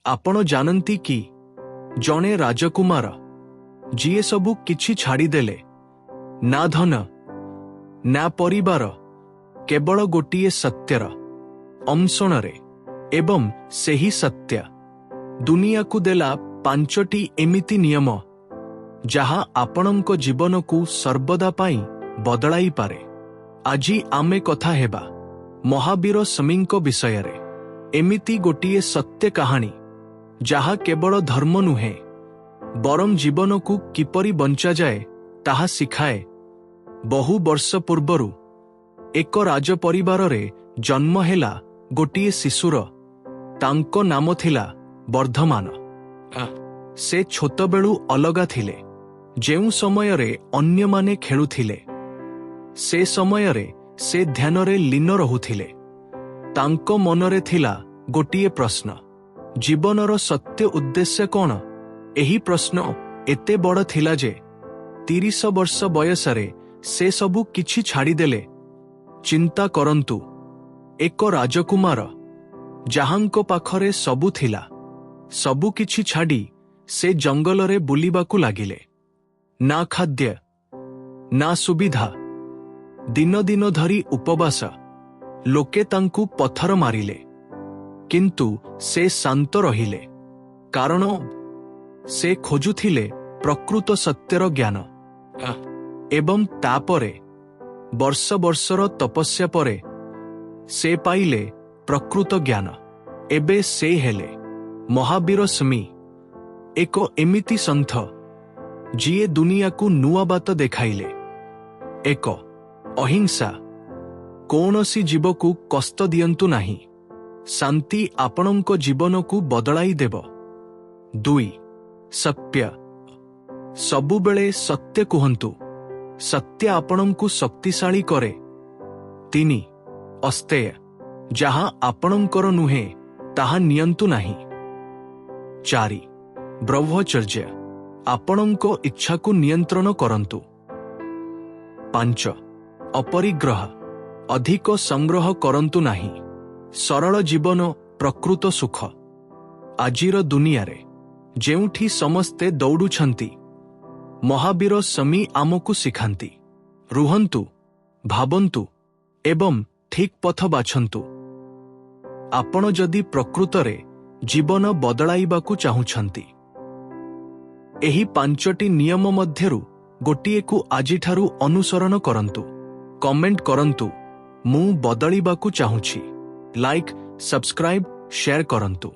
आपण जानती कि जणे राजकुमार जीए सबु किछि छाड़ीदेले, ना धन ना परिवार, केवल गोटिए सत्यर अंशणरे एवं सेही सत्य दुनिया को देला 5टी एमिति नियम जहा आपणंको जीवन को सर्वदा पाई बदलाई पारे। आजी आमे कथा हेबा महावीर समीको विषय रे। एमिति गोटिए सत्य कहानी जहा केवल धर्म नुहे बरं जीवन को किपरि बंचा जाए ताहा सिखाए। बहु वर्ष पूर्वरु एक राज परिवार रे जन्म हेला गोटिए शिशुर। तांको नाम थिला वर्धमान। से छोट बेलू अलगा थिले। जेउ समय रे अन्य माने खेलुथिले से समय रे से ध्यान रे लीन रहुथिले। तांको मनरे थिला गोटिए प्रश्न, जीवनर सत्य उद्देश्य कौन? एही प्रश्न एते बड़ थिला जे 30 वर्ष बयसरे से सबु किछि छाड़ीदेले। चिंता करंतु, एक राजकुमार जहांको पाखरे सबु थिला, सबु किछि छाड़ी से जंगल रे बुलिबाकू लागिले। ना खाद्य ना सुविधा, दिन दिन धरी उपवास। लोके तांकू पत्थर मारिले किंतु से शांत रहिले, कारण से खोजुथिले प्रकृत सत्यर ज्ञान। एवं तापरे वर्ष वर्षर तपस्या परे से पाइले प्रकृत ज्ञान। एबे से हेले महावीर स्मी, एक एमिति संथ जीए दुनिया को नुआ बात देखाइले। एक अहिंसा, कौनसी जीव को कष्ट दियंतु नाही, शांति आपणंको जीवन को बदलाई देव। 2 सत्य, सबुबेले सत्य कुहंतु, सत्य आपणंकु शक्तिशाली करे। 3 अस्तेय, जहा आपणंकर नुहे ताहा नियंतु नाही। 4 ब्रह्मचर्य, आपणंको इच्छा को नियंत्रण करंतु। 5 अपरिग्रह, अधिक संग्रह करंतु नाही। सरल जीवन प्रकृत सुख। आजिर दुनिया रे जेउठी समस्ते दौड़ुछंती, महावीर समी आमको सिखांती, रुहंतु, भाबंतु एवं ठीक पथ बाछंतु। आपण जदि प्रकृतरे जीवन बदलाइबाकू चाहुछंती, एही 5टी नियम मध्यरु गोटिए को आजिठारु अनुसरण करंतु। कमेंट करंतु, मु बदलिबाकू चाहुछि। लाइक, सब्सक्राइब, शेयर करंतु।